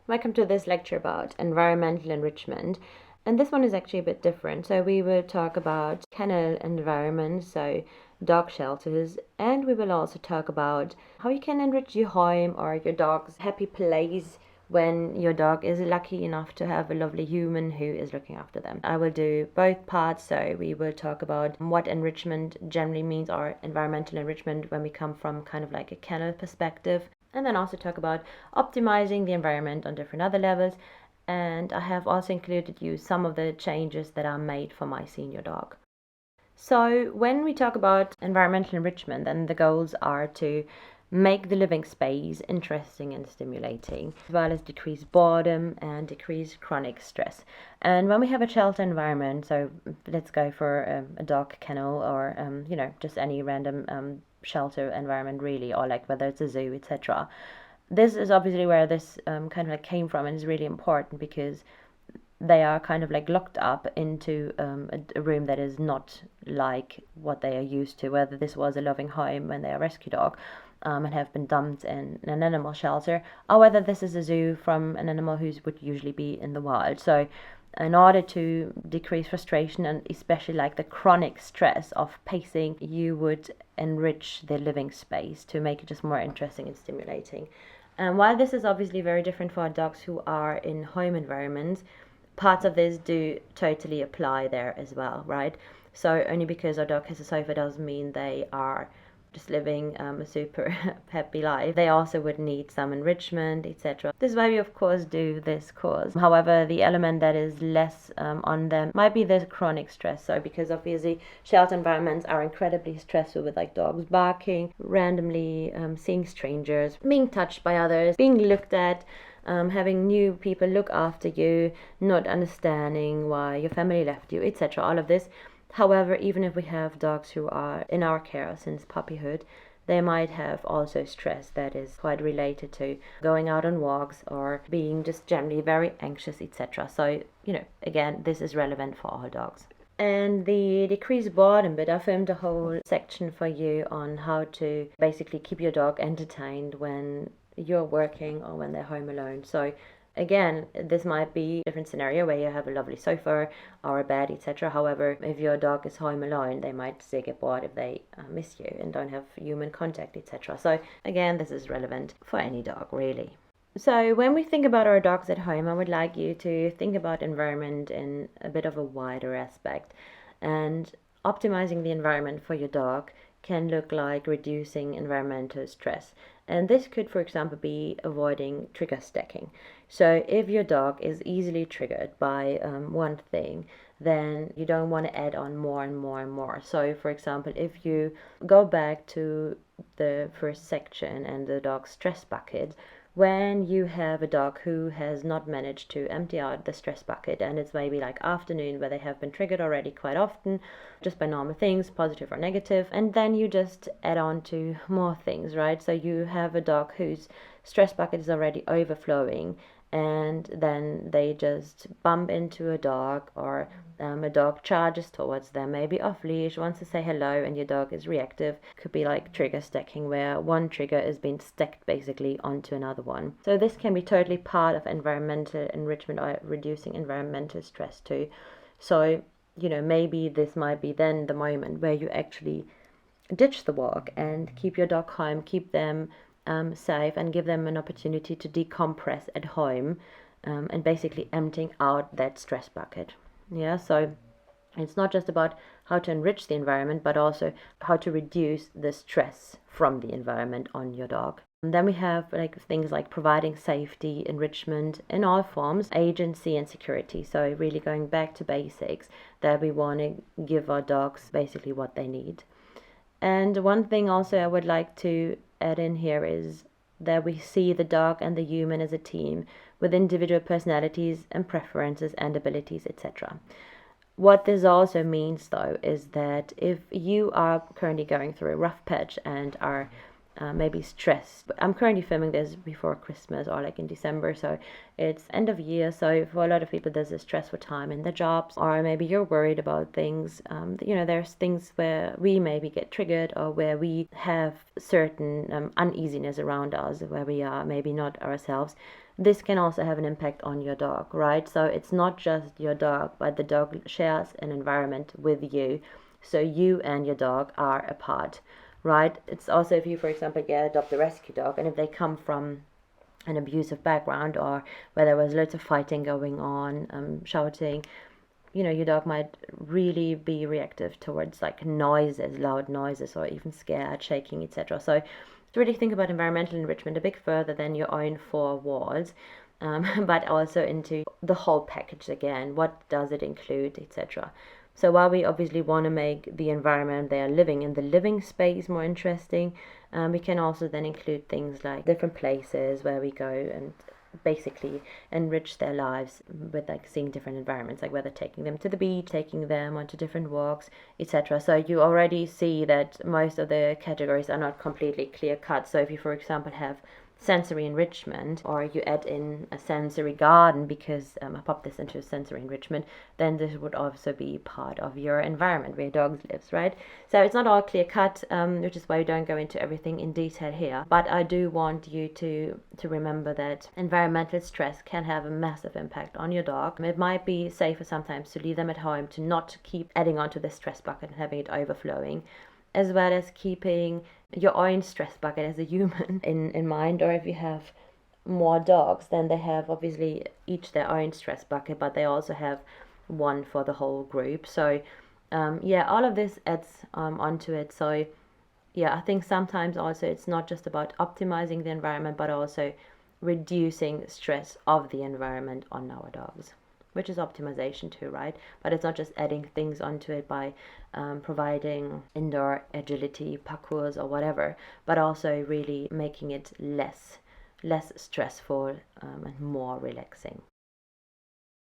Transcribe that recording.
Welcome to this lecture about environmental enrichment. And this one is actually a bit different. So we will talk about kennel environment, so dog shelters, and we will also talk about how you can enrich your home or your dog's happy place when your dog is lucky enough to have a lovely human who is looking after them. I will do both parts, so we will talk about what enrichment generally means or environmental enrichment when we come from kind of like a kennel perspective, and then also talk about optimizing the environment on different other levels. And I have also included you some of the changes that are made for my senior dog. So when we talk about environmental enrichment, then the goals are to make the living space interesting and stimulating, as well as decrease boredom and decrease chronic stress. And when we have a shelter environment, so let's go for a dog kennel or just any random shelter environment really, or like whether it's a zoo, etc. This is obviously where this kind of like came from, and is really important because they are kind of like locked up into a room that is not like what they are used to, whether this was a loving home when they are a rescue dog and have been dumped in an animal shelter, or whether this is a zoo from an animal who would usually be in the wild. So in order to decrease frustration and especially like the chronic stress of pacing, you would enrich the living space to make it just more interesting and stimulating. And while this is obviously very different for dogs who are in home environments, parts of this do totally apply there as well, right? So only because our dog has a sofa doesn't mean they are just living a super happy life. They also would need some enrichment, etc. This is why we of course do this course. However, the element that is less on them might be the chronic stress. So because obviously shelter environments are incredibly stressful, with like dogs barking randomly, seeing strangers, being touched by others, being looked at, having new people look after you, not understanding why your family left you, etc. All of this. However, even if we have dogs who are in our care since puppyhood, they might have also stress that is quite related to going out on walks or being just generally very anxious, etc. So, again, this is relevant for all dogs. And the decreased boredom bit, I filmed a whole section for you on how to basically keep your dog entertained when you're working or when they're home alone. So again, this might be a different scenario where you have a lovely sofa or a bed, etc. However, if your dog is home alone, they might still get bored if they miss you and don't have human contact, etc. So again, this is relevant for any dog, really. So when we think about our dogs at home, I would like you to think about environment in a bit of a wider aspect. And optimizing the environment for your dog can look like reducing environmental stress. And this could, for example, be avoiding trigger stacking. So if your dog is easily triggered by one thing, then you don't want to add on more and more and more. So, for example, if you go back to the first section and the dog's stress bucket, when you have a dog who has not managed to empty out the stress bucket, and it's maybe like afternoon where they have been triggered already quite often just by normal things, positive or negative, and then you just add on to more things, right? So you have a dog whose stress bucket is already overflowing, and then they just bump into a dog, or a dog charges towards them, maybe off leash, wants to say hello, and your dog is reactive. Could be like trigger stacking, where one trigger is being stacked basically onto another one. So this can be totally part of environmental enrichment or reducing environmental stress too. So maybe this might be then the moment where you actually ditch the walk and keep your dog home, keep them safe, and give them an opportunity to decompress at home, and basically emptying out that stress bucket. Yeah, so it's not just about how to enrich the environment, but also how to reduce the stress from the environment on your dog. And then we have like things like providing safety, enrichment in all forms, agency and security. So really going back to basics, that we want to give our dogs basically what they need. And one thing also I would like to add in here is that we see the dog and the human as a team with individual personalities and preferences and abilities, etc. What this also means, though, is that if you are currently going through a rough patch and are maybe stressed. I'm currently filming this before Christmas, or like in December, so it's end of year. So for a lot of people, there's a stressful time in their jobs, or maybe you're worried about things. There's things where we maybe get triggered, or where we have certain uneasiness around us, where we are maybe not ourselves. this can also have an impact on your dog, right? So it's not just your dog, but the dog shares an environment with you. So you and your dog are a part, right? It's also if you, for example, adopt a rescue dog, and if they come from an abusive background, or where there was lots of fighting going on, shouting, your dog might really be reactive towards like noises, loud noises, or even scared, shaking, etc. So to really think about environmental enrichment a bit further than your own four walls, but also into the whole package again. What does it include, etc. So while we obviously want to make the environment they are living in, the living space, more interesting, we can also then include things like different places where we go and basically enrich their lives with like seeing different environments, like whether taking them to the beach, taking them onto different walks, etc. So you already see that most of the categories are not completely clear cut. So if you, for example, have sensory enrichment, or you add in a sensory garden, because I pop this into sensory enrichment, then this would also be part of your environment where your dog lives, right? So it's not all clear cut, which is why we don't go into everything in detail here. But I do want you to remember that environmental stress can have a massive impact on your dog. It might be safer sometimes to leave them at home, to not keep adding onto the stress bucket and having it overflowing, as well as keeping your own stress bucket as a human in mind. Or if you have more dogs, then they have obviously each their own stress bucket, but they also have one for the whole group. So all of this adds onto it. So I think sometimes also it's not just about optimizing the environment, but also reducing stress of the environment on our dogs, which is optimization too, right? But it's not just adding things onto it by providing indoor agility parkours or whatever, but also really making it less stressful and more relaxing.